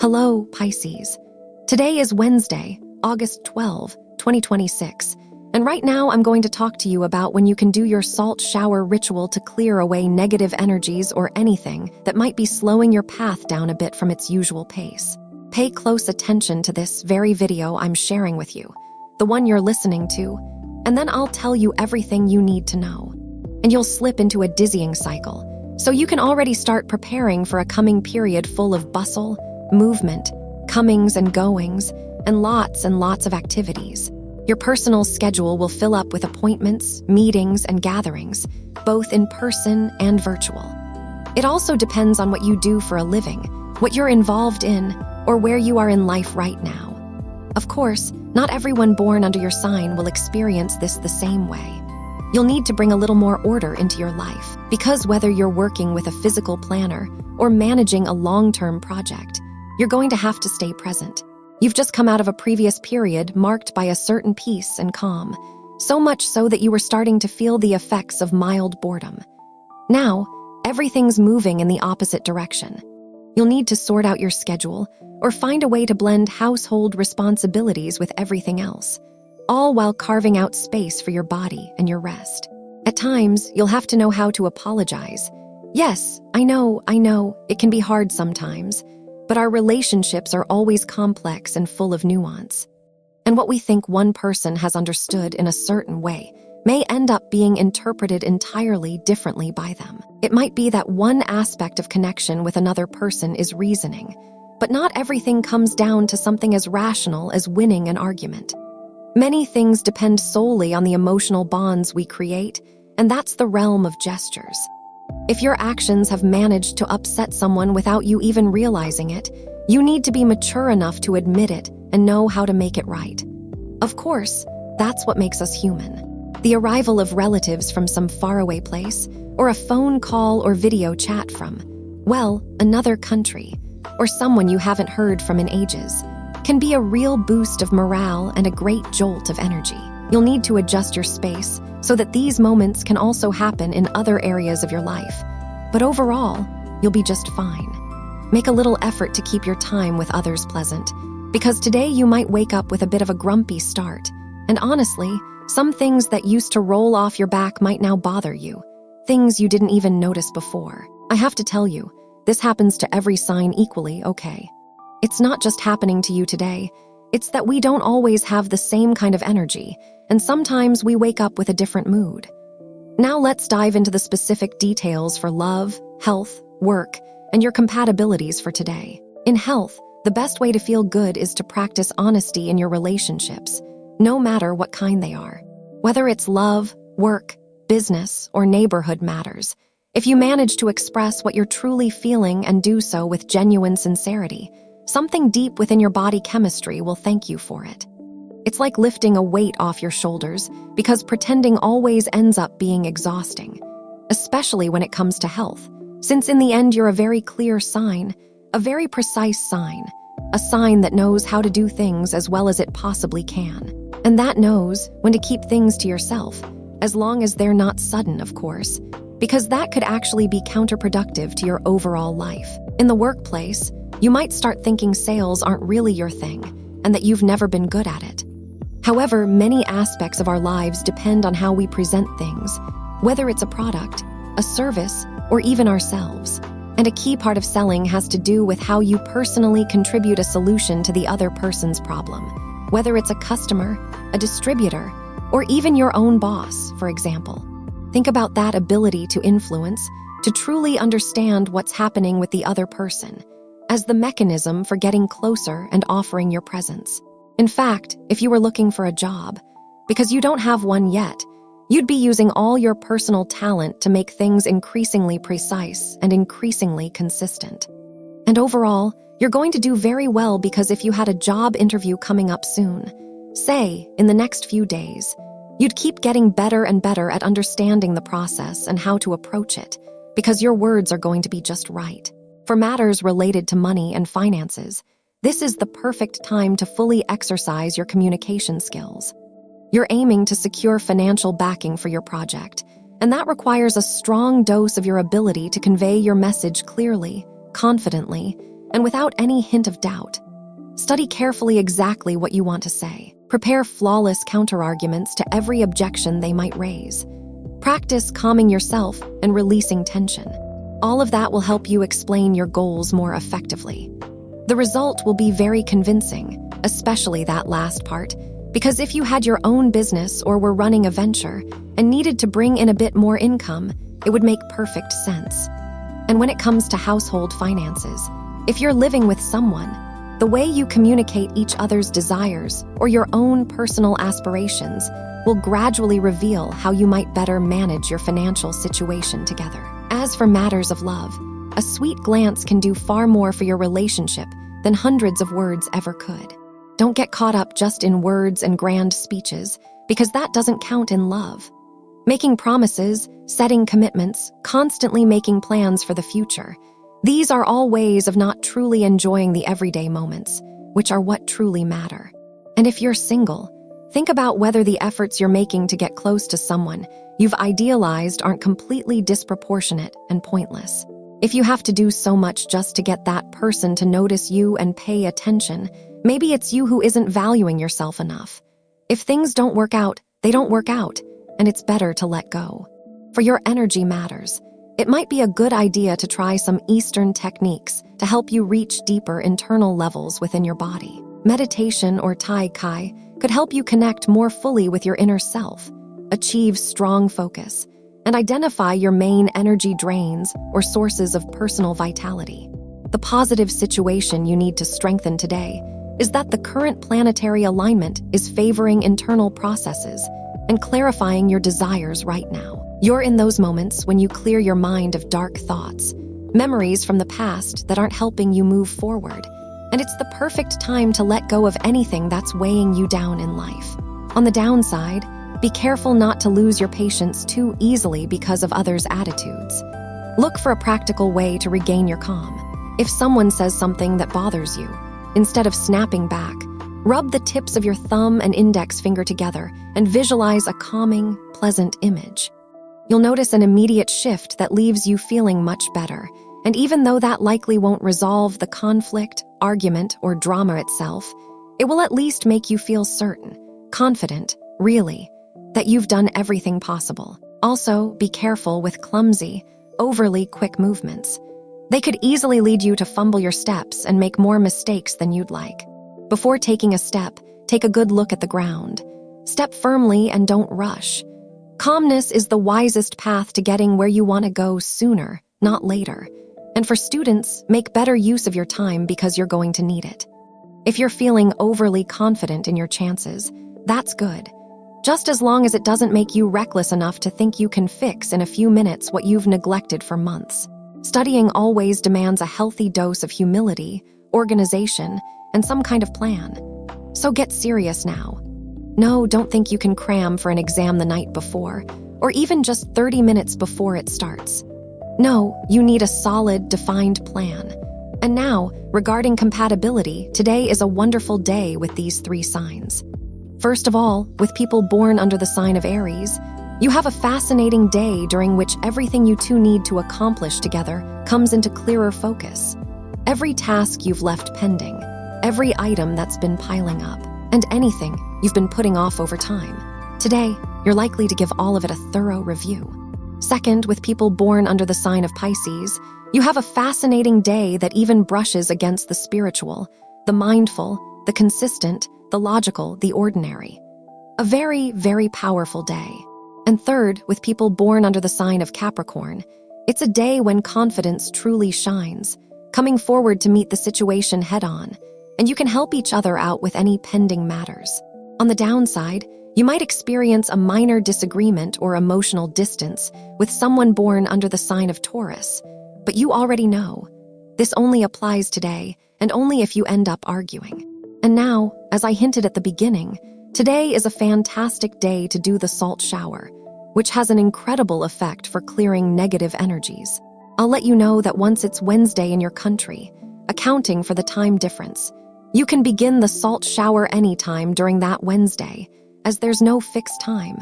Hello, Pisces. Today is Wednesday, August 12, 2026, and right now I'm going to talk to you about when you can do your salt shower ritual to clear away negative energies or anything that might be slowing your path down a bit from its usual pace. Pay close attention to this very video I'm sharing with you, the one you're listening to, and then I'll tell you everything you need to know. And you'll slip into a dizzying cycle, so you can already start preparing for a coming period full of bustle, movement, comings and goings, and lots of activities. Your personal schedule will fill up with appointments, meetings, and gatherings, both in person and virtual. It also depends on what you do for a living, what you're involved in, or where you are in life right now. Of course, not everyone born under your sign will experience this the same way. You'll need to bring a little more order into your life, because whether you're working with a physical planner or managing a long-term project, you're going to have to stay present. You've just come out of a previous period marked by a certain peace and calm, so much so that you were starting to feel the effects of mild boredom. Now, everything's moving in the opposite direction. You'll need to sort out your schedule or find a way to blend household responsibilities with everything else, all while carving out space for your body and your rest. At times, you'll have to know how to apologize. Yes, I know, it can be hard sometimes, but our relationships are always complex and full of nuance. And what we think one person has understood in a certain way may end up being interpreted entirely differently by them. It might be that one aspect of connection with another person is reasoning, but not everything comes down to something as rational as winning an argument. Many things depend solely on the emotional bonds we create, and that's the realm of gestures. If your actions have managed to upset someone without you even realizing it, you need to be mature enough to admit it and know how to make it right. Of course, that's what makes us human. The arrival of relatives from some faraway place, or a phone call or video chat from, well, another country, or someone you haven't heard from in ages, can be a real boost of morale and a great jolt of energy. You'll need to adjust your space so that these moments can also happen in other areas of your life. But overall, you'll be just fine. Make a little effort to keep your time with others pleasant, because today you might wake up with a bit of a grumpy start. And honestly, some things that used to roll off your back might now bother you, things you didn't even notice before. I have to tell you, this happens to every sign equally, okay? It's not just happening to you today, it's that we don't always have the same kind of energy, and sometimes we wake up with a different mood. Now let's dive into the specific details for love, health, work, and your compatibilities for today. In health, the best way to feel good is to practice honesty in your relationships, no matter what kind they are. Whether it's love, work, business, or neighborhood matters. If you manage to express what you're truly feeling and do so with genuine sincerity, something deep within your body chemistry will thank you for it. It's like lifting a weight off your shoulders, because pretending always ends up being exhausting, especially when it comes to health, since in the end you're a very clear sign, a very precise sign, a sign that knows how to do things as well as it possibly can, and that knows when to keep things to yourself, as long as they're not sudden, of course, because that could actually be counterproductive to your overall life. In the workplace, you might start thinking sales aren't really your thing, and that you've never been good at it. However, many aspects of our lives depend on how we present things, whether it's a product, a service, or even ourselves. And a key part of selling has to do with how you personally contribute a solution to the other person's problem, whether it's a customer, a distributor, or even your own boss, for example. Think about that ability to influence, to truly understand what's happening with the other person, as the mechanism for getting closer and offering your presence. In fact, if you were looking for a job, because you don't have one yet, you'd be using all your personal talent to make things increasingly precise and increasingly consistent. And overall, you're going to do very well, because if you had a job interview coming up soon, say, in the next few days, you'd keep getting better and better at understanding the process and how to approach it, because your words are going to be just right. For matters related to money and finances, this is the perfect time to fully exercise your communication skills. You're aiming to secure financial backing for your project, and that requires a strong dose of your ability to convey your message clearly, confidently, and without any hint of doubt. Study carefully exactly what you want to say. Prepare flawless counterarguments to every objection they might raise. Practice calming yourself and releasing tension. All of that will help you explain your goals more effectively. The result will be very convincing, especially that last part, because if you had your own business or were running a venture and needed to bring in a bit more income, it would make perfect sense. And when it comes to household finances, if you're living with someone, the way you communicate each other's desires or your own personal aspirations will gradually reveal how you might better manage your financial situation together. As for matters of love, a sweet glance can do far more for your relationship than hundreds of words ever could. Don't get caught up just in words and grand speeches, because that doesn't count in love. Making promises, setting commitments, constantly making plans for the future, these are all ways of not truly enjoying the everyday moments, which are what truly matter. And if you're single, think about whether the efforts you're making to get close to someone you've idealized aren't completely disproportionate and pointless. If you have to do so much just to get that person to notice you and pay attention, maybe it's you who isn't valuing yourself enough. If things don't work out, they don't work out, and it's better to let go. For your energy matters. It might be a good idea to try some Eastern techniques to help you reach deeper internal levels within your body. Meditation or Tai Chi could help you connect more fully with your inner self, achieve strong focus, and identify your main energy drains or sources of personal vitality. The positive situation you need to strengthen today is that the current planetary alignment is favoring internal processes and clarifying your desires right now. You're in those moments when you clear your mind of dark thoughts, memories from the past that aren't helping you move forward, and it's the perfect time to let go of anything that's weighing you down in life. On the downside, be careful not to lose your patience too easily because of others' attitudes. Look for a practical way to regain your calm. If someone says something that bothers you, instead of snapping back, rub the tips of your thumb and index finger together and visualize a calming, pleasant image. You'll notice an immediate shift that leaves you feeling much better, and even though that likely won't resolve the conflict, argument, or drama itself, it will at least make you feel certain, confident, really, that you've done everything possible. Also, be careful with clumsy, overly quick movements. They could easily lead you to fumble your steps and make more mistakes than you'd like. Before taking a step, take a good look at the ground. Step firmly and don't rush. Calmness is the wisest path to getting where you want to go sooner, not later. And for students, make better use of your time because you're going to need it. If you're feeling overly confident in your chances, that's good. Just as long as it doesn't make you reckless enough to think you can fix in a few minutes what you've neglected for months. Studying always demands a healthy dose of humility, organization, and some kind of plan. So get serious now. No, don't think you can cram for an exam the night before, or even just 30 minutes before it starts. No, you need a solid, defined plan. And now, regarding compatibility, today is a wonderful day with these 3 signs. First of all, with people born under the sign of Aries, you have a fascinating day during which everything you two need to accomplish together comes into clearer focus. Every task you've left pending, every item that's been piling up, and anything you've been putting off over time. Today, you're likely to give all of it a thorough review. Second, with people born under the sign of Pisces, you have a fascinating day that even brushes against the spiritual, the mindful, the consistent, the logical, the ordinary. A very, very powerful day. And third, with people born under the sign of Capricorn, it's a day when confidence truly shines, coming forward to meet the situation head-on, and you can help each other out with any pending matters. On the downside, you might experience a minor disagreement or emotional distance with someone born under the sign of Taurus, but you already know. This only applies today, and only if you end up arguing. And now, as I hinted at the beginning, today is a fantastic day to do the salt shower, which has an incredible effect for clearing negative energies. I'll let you know that once it's Wednesday in your country, accounting for the time difference, you can begin the salt shower anytime during that Wednesday, as there's no fixed time.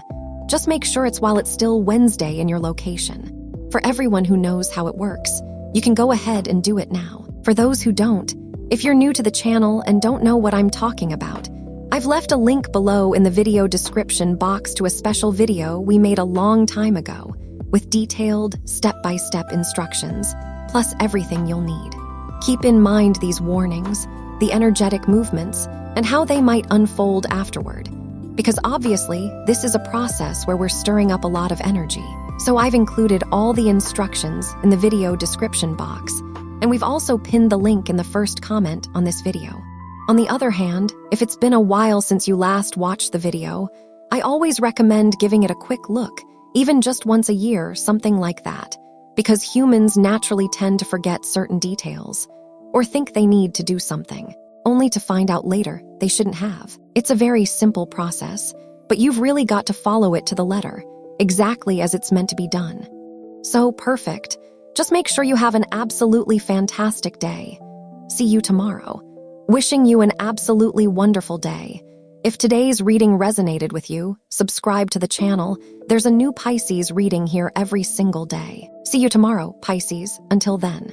Just make sure it's while it's still Wednesday in your location. For everyone who knows how it works, you can go ahead and do it now. For those who don't, if you're new to the channel and don't know what I'm talking about, I've left a link below in the video description box to a special video we made a long time ago with detailed, step-by-step instructions, plus everything you'll need. Keep in mind these warnings, the energetic movements, and how they might unfold afterward. Because obviously, this is a process where we're stirring up a lot of energy. So I've included all the instructions in the video description box, and we've also pinned the link in the first comment on this video. On the other hand, if it's been a while since you last watched the video, I always recommend giving it a quick look, even just once a year, something like that, because humans naturally tend to forget certain details, or think they need to do something, only to find out later they shouldn't have. It's a very simple process, but you've really got to follow it to the letter, exactly as it's meant to be done. So perfect. Just make sure you have an absolutely fantastic day. See you tomorrow. Wishing you an absolutely wonderful day. If today's reading resonated with you, subscribe to the channel. There's a new Pisces reading here every single day. See you tomorrow, Pisces. Until then.